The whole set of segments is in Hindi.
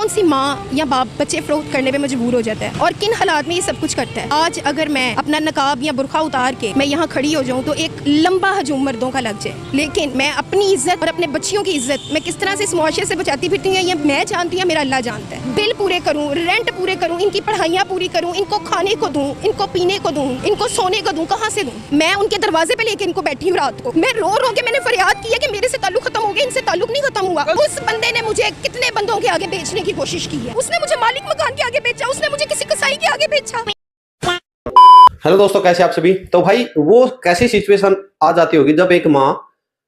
सी माँ या बाप बच्चे फरोख्त करने पे मजबूर हो जाता है और किन हालात में ये सब कुछ करता है। आज अगर मैं अपना नकाब या बुरखा उतार के मैं यहाँ खड़ी हो जाऊँ तो एक लंबा हजूम मर्दों का लग जाए, लेकिन मैं अपनी इज्जत और अपने बच्चियों की इज्जत मैं किस तरह से इस मुआशरे से बचाती फिरती हूँ ये मैं जानती हूँ, मेरा अल्लाह जानता है। बिल पूरे करूँ, रेंट पूरे करूँ, इनकी पढ़ाइयाँ पूरी करूँ, इनको खाने को दूँ, इनको पीने को दूँ, इनको सोने को दूँ, कहाँ से दूँ? मैं उनके दरवाजे पे लेके इनको बैठी हूँ रात को, मैं रो रो के मैंने फरियाद की है कि मेरे से ताल्लुक खत्म हो गया, इनसे ताल्लुक नहीं खत्म हुआ। उस बंदे ने मुझे कितने बंदों के आगे बेचने की कोशिश की है, उसने मुझे मालिक मकान के आगे बेचा, उसने मुझे किसी कसाई के आगे बेचा। हेलो दोस्तों, कैसे आप सभी। तो भाई वो कैसी सिचुएशन आ जाती होगी जब एक माँ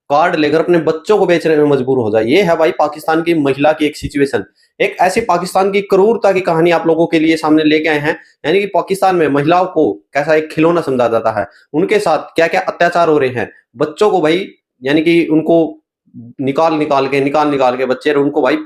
कार्ड लेकर अपने बच्चों को बेचने में मजबूर हो जाए। ये है भाई पाकिस्तान की महिला की एक सिचुएशन। एक ऐसी पाकिस्तान की क्रूरता की कहानी आप लोगों के लिए सामने लेके आए हैं। यानी कि पाकिस्तान में महिलाओं को कैसा एक खिलौना समझा जाता है, उनके साथ क्या क्या अत्याचार हो रहे हैं। बच्चों को भाई यानी कि उनको निकाल के बच्चे उनको भाई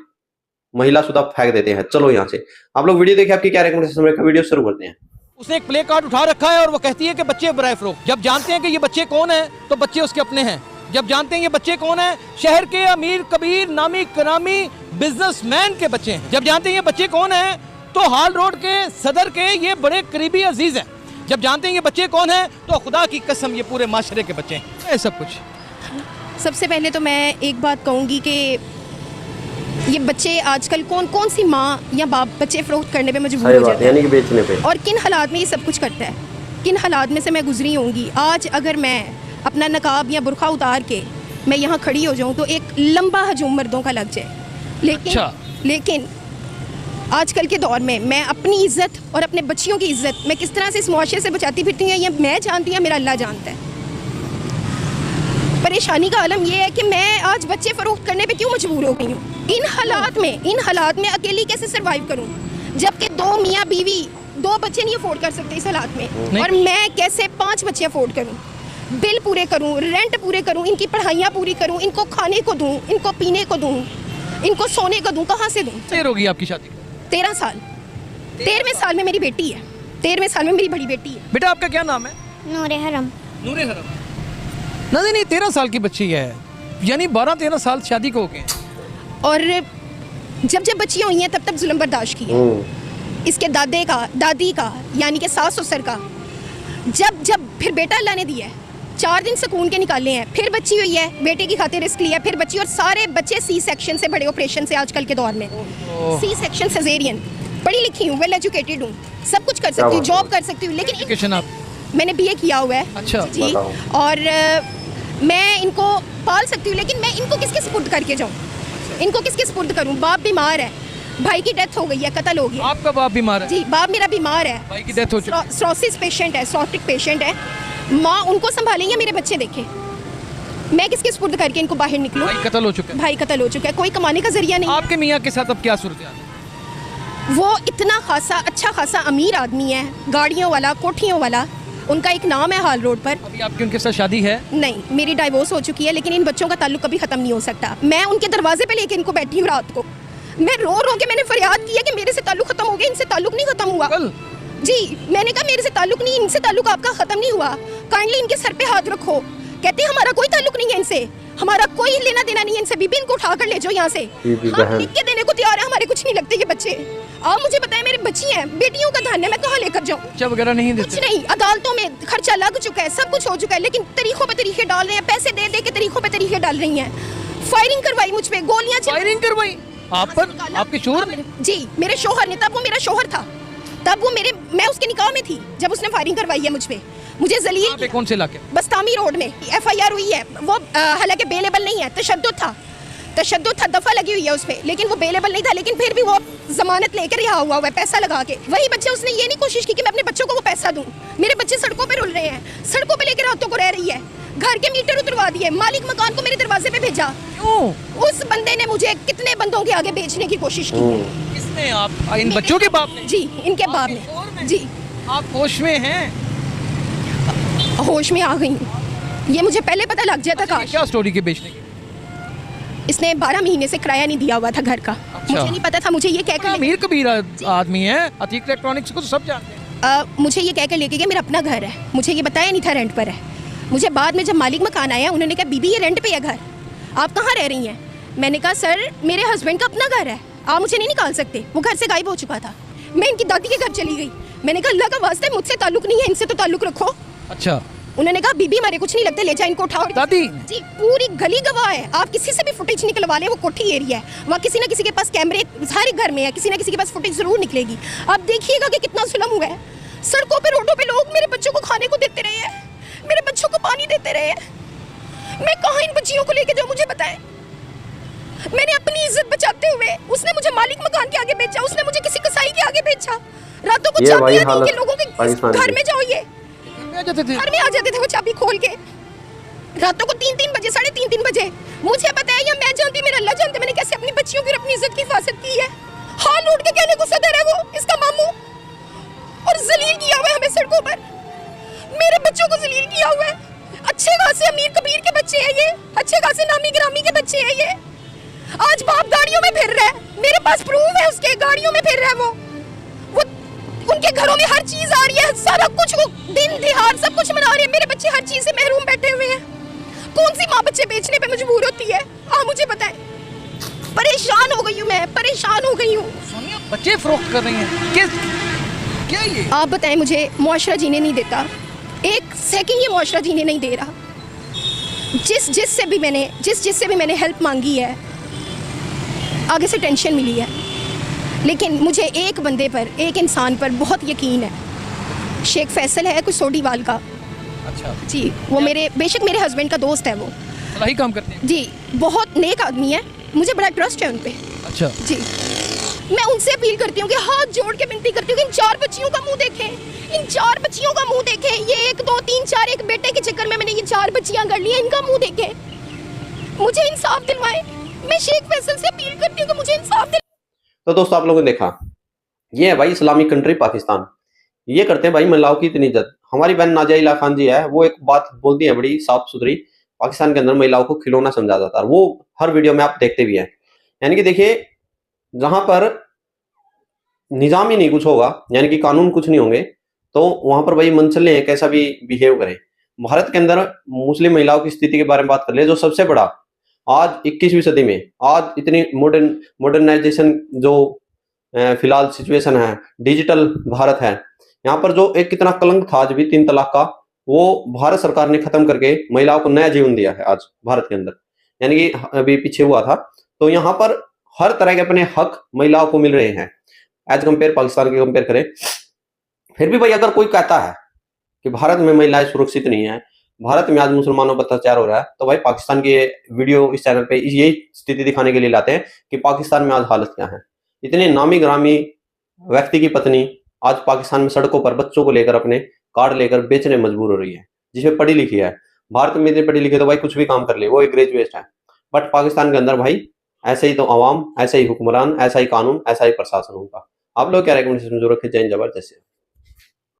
महिला सुधा फेंक देते हैं। चलो यहाँ से आप लोग वीडियो देखें, आपकी क्या रिकमेंडेशन है, वीडियो शुरू करते हैं। उसने एक प्ले कार्ड उठा रखा है और वो कहती है कि बच्चे बराए फरोख्त। जब जानते हैं कि ये बच्चे कौन हैं तो बच्चे उसके अपने हैं। जब जानते हैं ये बच्चे कौन हैं, शहर के अमीर कबीर नामी करामी बिजनेसमैन के बच्चे हैं। जब जानते हैं ये बच्चे कौन हैं तो हाल रोड के सदर के ये बड़े करीबी अजीज हैं। जब जानते हैं ये बच्चे कौन हैं तो खुदा की कसम ये पूरे माशरे के बच्चे हैं। ये सब कुछ। सबसे पहले तो मैं एक बात कहूँगी कि ये बच्चे आजकल कौन सी माँ या बाप बच्चे फरोख्त करने पे मजबूर हो जाते हैं, यानी कि बेचने पे, और किन हालात में ये सब कुछ करता है, किन हालात में से मैं गुजरी होंगी। आज अगर मैं अपना नकाब या बुरखा उतार के मैं यहाँ खड़ी हो जाऊँ तो एक लंबा हजूम मर्दों का लग जाए, लेकिन आजकल के दौर में मैं अपनी इज्जत और अपने बच्चियों की इज्जत मैं किस तरह से इस मुआशरे से बचाती फिरती हूँ ये मैं जानती हूँ, मेरा अल्लाह जानता है। परेशानी का आलम यह है कि मैं आज बच्चे फरोख्त करने पे क्यों मजबूर हो गई हूँ। इन हालात में अकेली कैसे सरवाइव करूँ, जबकि 2 मियाँ बीवी 2 बच्चे नहीं अफोर्ड कर सकते इस हालात में, और मैं कैसे 5 बच्चे अफोर्ड करूँ, बिल पूरे करूँ, रेंट पूरे करूँ, इनकी पढ़ाइयाँ पूरी करूँ, इनको खाने को दूँ, इनको पीने को दूँ, इनको सोने को दूँ, कहाँ से दूँ? देर होगी आपकी शादी? 13 साल। 13वें साल में मेरी बेटी है, 13वें साल में मेरी बड़ी बेटी है। बेटा आपका क्या नाम है? नूरे हरम। नूरे हरम। नहीं 13 साल की बच्ची है, यानी 12-13 साल शादी को हो गए। और जब बच्चियाँ हुई हैं तब जुल्म बर्दाश्त किए, इसके दादी का यानी कि सास ससुर का। जब फिर बेटा अल्लाह ने दिया है, 4 दिन सुकून के निकाले हैं, फिर बच्ची हुई है, बेटे की खातिर रिस्क लिया, फिर बच्ची, और सारे बच्चे सी सेक्शन से, बड़े ऑपरेशन से आजकल के दौर में, सी सेक्शन सिजेरियन। पढ़ी लिखी हूँ, वेल एजुकेटेड हूँ, सब कुछ कर सकती हूँ, जॉब कर सकती हूँ, लेकिन मैंने BA किया हुआ है। अच्छा जी, और मैं इनको पाल सकती हूँ, लेकिन मैं इनको किसके सुपुर्द करके जाऊँ, इनको किसके सुपुर्द करूँ? बाप बीमार है, भाई की डेथ हो गई है, कत्ल हो गया। आपका बाप बीमार है? जी, बाप मेरा बीमार है, भाई की डेथ हो चुकी है, सिरोसिस पेशेंट है, सिरोटिक पेशेंट है। माँ उनको संभालेंगे, मेरे बच्चे देखे, मैं किसके सुपुर्द करके इनको बाहर निकलूँ? भाई कत्ल हो चुका है। भाई कत्ल हो चुका है, कोई कमाने का जरिया नहीं। आपके मियाँ के साथ अब क्या सूरत है? वो इतना अच्छा खासा अमीर आदमी है, गाड़ियों वाला, कोठियों वाला, उनका एक नाम है हाल रोड पर। अभी आपकी उनके साथ शादी है? नहीं, मेरी डाइवोर्स हो चुकी है, लेकिन इन बच्चों का ताल्लुक कभी खत्म नहीं हो सकता। मैं उनके दरवाजे पे लेके इनको बैठी हूँ रात को, मैं रो रो के मैंने फरियाद की है कि मेरे से ताल्लुक खत्म हो गया, इनसे ताल्लुक नहीं खत्म हुआ। जी, मैंने कहा मेरे से ताल्लुक नहीं, इनसे ताल्लुक आपका खत्म नहीं हुआ, काइंडली इनके सर पे हाथ रखो। कहते हैं हमारा कोई ताल्लुक नहीं है इनसे, हमारा कोई लेना देना नहीं है इनसे, बीबी इनको उठा कर ले जाओ यहाँ से, हम लिख के देने को तैयार है, हमारे कुछ नहीं लगते ये बच्चे। आप मुझे बताएं, मेरी बच्ची हैं, बेटियों का धन है, मैं कहाँ लेकर जाऊँ? बच्चा वगैरह नहीं देते? कुछ नहीं, अदालतों में खर्चा लग चुका है, सब कुछ हो चुका है, लेकिन तरीकों पे तरीके डाल रहे हैं, पैसे दे दे के तरीकों पे तरीके डाल रही हैं। फायरिंग करवाई मुझ पे, गोलियां फायरिंग करवाई आप पर? आपके शोहर? जी, मेरे शोहर ने, तब वो मेरा शोहर था, तब वो मैं उसके निकाह में थी जब उसने फायरिंग करवाई है मुझ पे, मुझे जलील किया। कौन से इलाके? बस्तामी रोड में FIR हुई है, वो हालांकि बेलेबल नहीं है, तशद्दुद था, दफा लगी हुई है उस पे, लेकिन वो बेलेबल नहीं था, लेकिन फिर भी वो जमानत लेकर यहाँ हुआ है, पैसा लगा के। वही बच्चे, उसने ये नहीं कोशिश की कि मैं अपने बच्चों को वो पैसा दूं। मेरे बच्चे सड़कों पे रुल रहे हैं, सड़कों पे लेकर रातों को रह रही है, घर के मीटर उतरवा दिए, मालिक मकान को मेरे दरवाजे पे भेजा। उस बंदे ने मुझे कितने बंदों के आगे बेचने की कोशिश की है। किसने? आप? इन बच्चों के बाप ने? जी, इनके बाप ने। जी, आप होश में हैं? होश में आ गई हूँ, ये मुझे पहले पता लग जाता। क्या स्टोरी के बेचने की? इसने 12 महीने से किराया नहीं दिया हुआ था घर का। अच्छा। मुझे नहीं पता था, मुझे ये कहकर अमीर कबीर आदमी है, अतीक इलेक्ट्रॉनिक्स को तो सब जानते हैं। मुझे ये कहकर लेके गया मेरा अपना घर है, मुझे ये बताया नहीं था रेंट पर है। मुझे बाद में जब मालिक मकान आया, उन्होंने कहा बीबी ये रेंट पे है घर, आप कहाँ रह रही हैं? मैंने कहा सर मेरे हस्बैंड का अपना घर है, आप मुझे नहीं निकाल सकते। वो घर से गायब हो चुका था। मैं इनकी दादी के घर चली गई। मैंने कहा अल्लाह का वास्ता है, मुझसे ताल्लुक नहीं है, इनसे तो ताल्लुक रखो। अच्छा, उन्होंने कहा बीबी हमारे कुछ नहीं लगता, ले जा इनको उठाओ। दादी जी पूरी गली गवाह है, आप किसी से भी फुटेज निकलवा लें, वो कोठी एरिया है, वहाँ किसी ना किसी के पास कैमरे हर एक घर में है, किसी ना किसी के पास फुटेज जरूर निकलेगी। आप देखिएगा कि कितना जुल्म हुआ है। सड़कों पे रोडों पे लोग मेरे बच्चों को खाने को देते रहे हैं, मेरे बच्चों को पानी देते रहे हैं। मैं कहाँ इन बच्चियों को लेके जाऊँ, मुझे बताएं। मैंने अपनी इज्जत बचाते हुए, उसने मुझे मालिक मकान के आगे बेचा, उसने मुझे किसी कसाई के आगे बेचा। रातों को चाबियां दी कि लोगों के घर में जाओ, ये घर में आ जाते थे वो चाबी खोल के, रातों को 3-3 बजे, 3:30 बजे। मुझे बताया या मैं जानती, मेरा अल्लाह जानते मैंने कैसे अपनी बच्चियों की और अपनी इज्जत की हिफाजत की है। हाल उठ के कहने को सदर है वो, इसका मामू, और जलील किया हुआ है हमें सड़कों पर, मेरे बच्चों को जलील किया हुआ है। अच्छे खासे अमीर कबीर के बच्चे हैं ये, अच्छे खासे नामी गिरामी के बच्चे हैं ये। आज बाप गाड़ियों में फिर रहा है, मेरे पास प्रूफ है उसके, गाड़ियों में फिर रहा है वो उनके घरों में हर चीज आ रही है, सारा कुछ, वो दिन दिहाड़ सब कुछ मना रहे हैं। मेरे बच्चे हर चीज से महरूम बैठे हुए हैं। कौन सी माँ बच्चे बेचने पे मजबूर होती है, आप मुझे बताएं। परेशान हो गई हूँ मैं, परेशान हो गई हूँ। सोनिया बच्चे फरोख्त कर रही हैं, किस क्या ये? आप बताएं, मुझे मुआशरा जीने नहीं देता, एक सेकंड ये मुआशरा जीने नहीं दे रहा। जिससे भी मैंने हेल्प मांगी है, आगे से टेंशन मिली है, लेकिन मुझे एक बंदे पर, एक इंसान पर बहुत यकीन है। शेख फैसल है कुछ सोडीवाल का। अच्छा जी, वो मेरे बेशक मेरे हस्बैंड का दोस्त है, वो सही काम करते हैं जी, बहुत नेक आदमी है, मुझे बड़ा ट्रस्ट है उन पे। अच्छा जी, मैं उनसे अपील करती हूँ कि हाथ जोड़ के विनती करती हूँ कि इन 4 बच्चियों का मुंह देखें, इन 4 बच्चियों का मुंह देखें। ये 1 2 3 4 एक बेटे के चक्कर में मैंने ये 4 बच्चियां कर ली हैं, इनका मुंह देखें, मुझे इंसाफ दिलवाएं। मैं शेख फैसल से अपील करती हूँ कि मुझे इंसाफ दिलवाएं। तो दोस्तों आप लोगों ने देखा, ये है भाई इस्लामिक कंट्री पाकिस्तान, ये करते हैं भाई महिलाओं की इतनी इज्जत। हमारी बहन नाजिया इला खान जी है, वो एक बात बोलती है बड़ी साफ सुथरी, पाकिस्तान के अंदर महिलाओं को खिलौना समझा जाता है, वो हर वीडियो में आप देखते भी हैं। यानी कि देखिए, जहां पर निजाम ही नहीं कुछ होगा, यानी कि कानून कुछ नहीं होंगे, तो वहां पर भाई मन चले कैसा भी बिहेव करें। भारत के अंदर मुस्लिम महिलाओं की स्थिति के बारे में बात कर ले, जो सबसे बड़ा आज 21वीं सदी में, आज इतनी मॉडर्नाइजेशन जो फिलहाल सिचुएशन है, डिजिटल भारत है, यहाँ पर जो एक कितना कलंक था आज भी 3 तलाक का, वो भारत सरकार ने खत्म करके महिलाओं को नया जीवन दिया है आज भारत के अंदर। यानी कि अभी पीछे हुआ था, तो यहाँ पर हर तरह के अपने हक महिलाओं को मिल रहे हैं एज कंपेयर पाकिस्तान के कंपेयर करें। फिर भी भाई अगर कोई कहता है कि भारत में महिलाएं सुरक्षित नहीं है, भारत में आज मुसलमानों पर अत्याचार हो रहा है, तो भाई पाकिस्तान की वीडियो इस चैनल पे यही स्थिति दिखाने के लिए लाते हैं कि पाकिस्तान में आज हालत क्या है। इतने नामी ग्रामी व्यक्ति की पत्नी आज पाकिस्तान में सड़कों पर बच्चों को लेकर, अपने कार्ड लेकर बेचने मजबूर हो रही है, जिसमें पढ़ी लिखी है। भारत में इतनी पढ़ी लिखी तो भाई कुछ भी काम कर ले, वो एक ग्रेजुएट है, बट पाकिस्तान के अंदर भाई ऐसे ही तो अवाम, ऐसे ही हुक्मरान, ऐसा ही कानून, ऐसा ही प्रशासन होगा। आप लोग क्या रेकमेंडेशन जरूर रखें। जय हिंद, जबरदस्त।